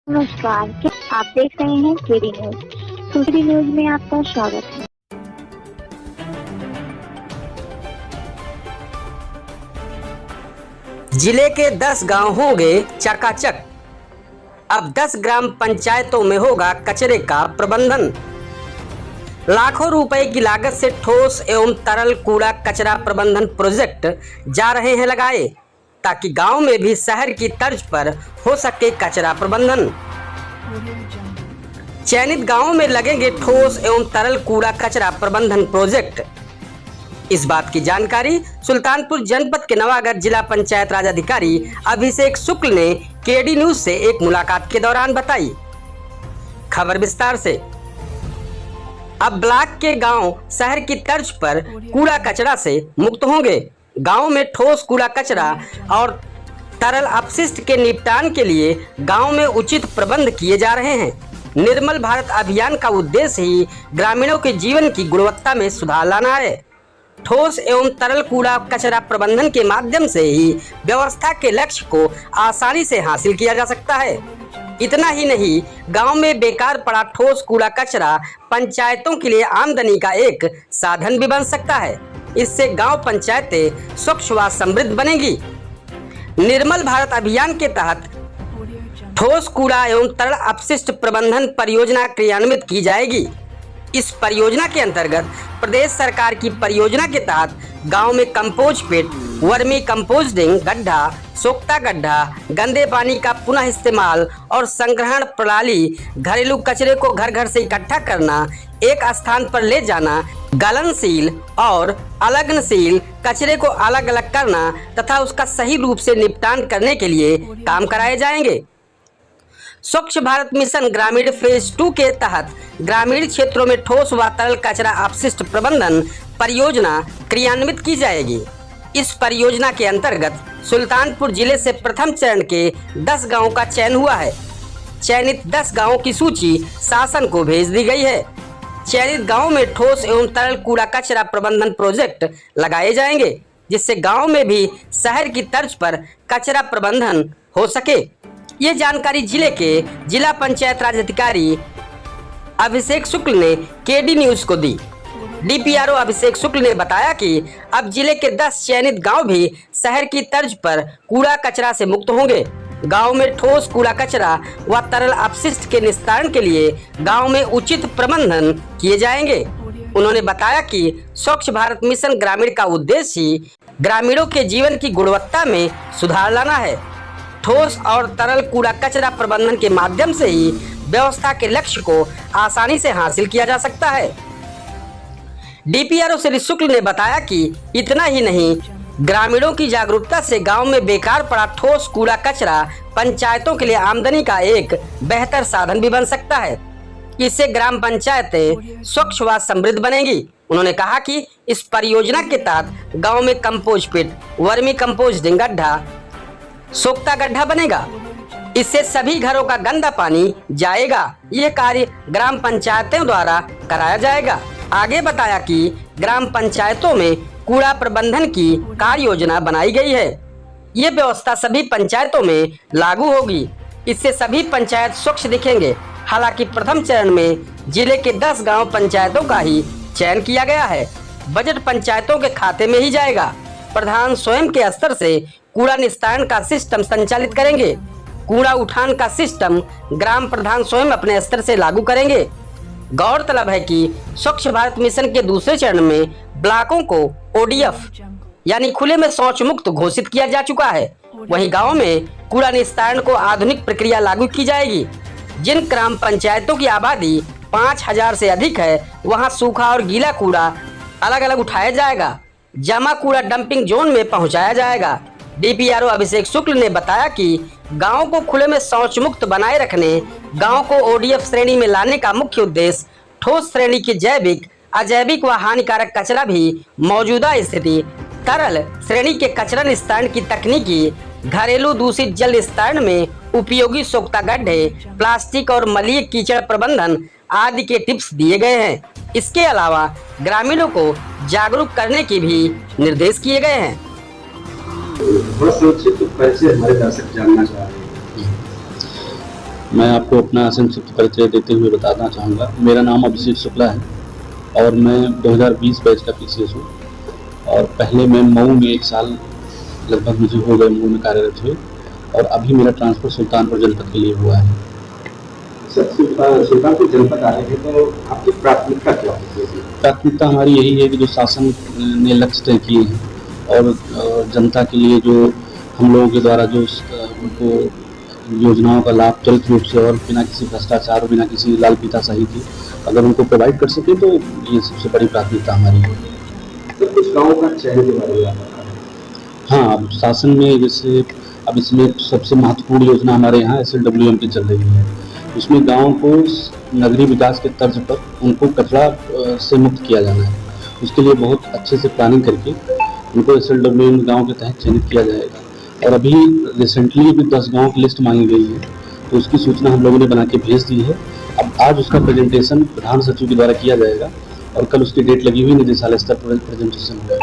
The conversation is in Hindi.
नमस्कार, क्या आप देख रहे हैं केडी न्यूज। केडी न्यूज में आपका स्वागत है। जिले के 10 गांव होंगे चकाचक। अब 10 ग्राम पंचायतों में होगा कचरे का प्रबंधन। लाखों रुपए की लागत से ठोस एवं तरल कूड़ा कचरा प्रबंधन प्रोजेक्ट जा रहे हैं लगाए, ताकि गांव में भी शहर की तर्ज पर हो सके कचरा प्रबंधन। चयनित गांवों में लगेंगे ठोस एवं तरल कूड़ा कचरा प्रबंधन प्रोजेक्ट। इस बात की जानकारी सुल्तानपुर जनपद के नवागढ़ जिला पंचायत राज अधिकारी अभिषेक शुक्ल ने केडी न्यूज से एक मुलाकात के दौरान बताई। खबर विस्तार से। अब ब्लॉक के गांव शहर की तर्ज पर कूड़ा कचरा से मुक्त होंगे। गांव में ठोस कूड़ा कचरा और तरल अपशिष्ट के निपटान के लिए गांव में उचित प्रबंध किए जा रहे हैं। निर्मल भारत अभियान का उद्देश्य ही ग्रामीणों के जीवन की गुणवत्ता में सुधार लाना है। ठोस एवं तरल कूड़ा कचरा प्रबंधन के माध्यम से ही व्यवस्था के लक्ष्य को आसानी से हासिल किया जा सकता है। इतना ही नहीं, गांव में बेकार पड़ा ठोस कूड़ा कचरा पंचायतों के लिए आमदनी का एक साधन भी बन सकता है। इससे गांव पंचायतें स्वच्छ व समृद्ध बनेगी। निर्मल भारत अभियान के तहत ठोस कूड़ा एवं तरल अपशिष्ट प्रबंधन परियोजना क्रियान्वित की जाएगी। इस परियोजना के अंतर्गत प्रदेश सरकार की परियोजना के तहत गांव में कंपोस्ट पिट, वर्मी कंपोस्टिंग गड्ढा, सोख्ता गड्ढा, गंदे पानी का पुनः इस्तेमाल और संग्रहण प्रणाली, घरेलू कचरे को घर घर से इकट्ठा करना, एक स्थान पर ले जाना, गलनशील और अलगनशील कचरे को अलग अलग करना तथा उसका सही रूप से निपटान करने के लिए काम कराए जाएंगे। स्वच्छ भारत मिशन ग्रामीण फेज 2 के तहत ग्रामीण क्षेत्रों में ठोस व तरल कचरा अपशिष्ट प्रबंधन परियोजना क्रियान्वित की जाएगी। इस परियोजना के अंतर्गत सुल्तानपुर जिले से प्रथम चरण के 10 गांवों का चयन हुआ है। चयनित 10 गांवों की सूची शासन को भेज दी गई है। चयनित गांवों में ठोस एवं तरल कूड़ा कचरा प्रबंधन प्रोजेक्ट लगाए जाएंगे, जिससे गांव में भी शहर की तर्ज पर कचरा प्रबंधन हो सके। ये जानकारी जिले के जिला पंचायत राज अधिकारी अभिषेक शुक्ल ने केडी न्यूज को दी। डीपीआरओ अभिषेक शुक्ल ने बताया कि अब जिले के 10 चयनित गांव भी शहर की तर्ज पर कूड़ा कचरा से मुक्त होंगे। गांव में ठोस कूड़ा कचरा व तरल अपशिष्ट के निस्तारण के लिए गांव में उचित प्रबंधन किए जाएंगे। उन्होंने बताया कि स्वच्छ भारत मिशन ग्रामीण का उद्देश्य ही ग्रामीणों के जीवन की गुणवत्ता में सुधार लाना है। ठोस और तरल कूड़ा कचरा प्रबंधन के माध्यम से ही व्यवस्था के लक्ष्य को आसानी से हासिल किया जा सकता है। डीपीआरओ श्री शुक्ल ने बताया कि इतना ही नहीं, ग्रामीणों की जागरूकता से गांव में बेकार पड़ा ठोस कूड़ा कचरा पंचायतों के लिए आमदनी का एक बेहतर साधन भी बन सकता है। इससे ग्राम पंचायतें स्वच्छ व समृद्ध बनेगी। उन्होंने कहा कि इस परियोजना के तहत गांव में कंपोस्ट पिट, वर्मी कंपोस्टिंग गड्ढा, सोख्ता गड्ढा बनेगा। इससे सभी घरों का गंदा पानी जाएगा। यह कार्य ग्राम पंचायतों द्वारा कराया जाएगा। आगे बताया कि ग्राम पंचायतों में कूड़ा प्रबंधन की कार्य योजना बनाई गई है। ये व्यवस्था सभी पंचायतों में लागू होगी। इससे सभी पंचायत स्वच्छ दिखेंगे। हालांकि प्रथम चरण में जिले के 10 गांव पंचायतों का ही चयन किया गया है। बजट पंचायतों के खाते में ही जाएगा। प्रधान स्वयं के स्तर से कूड़ा निस्तारण का सिस्टम संचालित करेंगे। कूड़ा उठान का सिस्टम ग्राम प्रधान स्वयं अपने स्तर से लागू करेंगे। गौरतलब है कि स्वच्छ भारत मिशन के दूसरे चरण में ब्लॉकों को ओडीएफ यानी खुले में शौच मुक्त घोषित किया जा चुका है। वहीं गांव में कूड़ा निस्तारण को आधुनिक प्रक्रिया लागू की जाएगी। जिन ग्राम पंचायतों की आबादी 5000 से अधिक है, वहां सूखा और गीला कूड़ा अलग अलग उठाया जाएगा। जमा कूड़ा डंपिंग जोन में पहुंचाया जाएगा। डीपीआरओ अभिषेक शुक्ल ने बताया कि गांव को खुले में शौच मुक्त बनाए रखने, गांव को ओडीएफ श्रेणी में लाने का मुख्य उद्देश्य ठोस श्रेणी की जैविक, अजैविक व हानिकारक कचरा भी मौजूदा स्थिति, तरल श्रेणी के कचरा निस्तारण की तकनीकी, घरेलू दूषित जल निस्तारण में उपयोगी सोख्ता गड्ढे, प्लास्टिक और मलीय कीचड़ प्रबंधन आदि के टिप्स दिए गए हैं। इसके अलावा ग्रामीणों को जागरूक करने के भी निर्देश किए गए हैं। थोड़ा संक्षिप्त परिचय हमारे दर्शक जानना चाह रहे हैं। मैं आपको अपना संक्षिप्त परिचय देते हुए बताना चाहूँगा। मेरा नाम अभिषेक शुक्ला है और मैं 2020 बैच का पीसीएस हूँ और पहले मैं मऊ में 1 साल लगभग मुझे हो गए मऊ में कार्यरत हुए और अभी मेरा ट्रांसफ़र सुल्तानपुर जनपद के लिए हुआ है। सुल्तानपुर जनपद आ रहे हैं तो आपकी प्राथमिकता क्या होती है? प्राथमिकता हमारी यही है कि जो शासन ने लक्ष्य तय किए हैं और जनता के लिए जो हम लोगों के द्वारा जो उनको योजनाओं का लाभ त्वरित रूप से और बिना किसी भ्रष्टाचार और बिना किसी लाल फीताशाही के अगर उनको प्रोवाइड कर सके तो ये सबसे बड़ी प्राथमिकता हमारी है। तो कुछ गाँव का चयन के बारे में आप बताएं। हाँ, अब शासन में जैसे अब इसमें सबसे महत्वपूर्ण योजना हमारे यहाँ SLWM की चल रही है। उसमें गाँव को नगरीय विकास के तर्ज पर उनको कचरा से मुक्त किया जाना है। उसके लिए बहुत अच्छे से प्लानिंग करके उनको SLWM गाँव के तहत चयनित किया जाएगा और अभी रिसेंटली भी 10 गाँव की लिस्ट मांगी गई है तो उसकी सूचना हम लोगों ने बना के भेज दी है। अब आज उसका प्रेजेंटेशन प्रधान सचिव के द्वारा किया जाएगा और कल उसकी डेट लगी हुई, निदेशालय स्तर पर प्रेजेंटेशन होगा।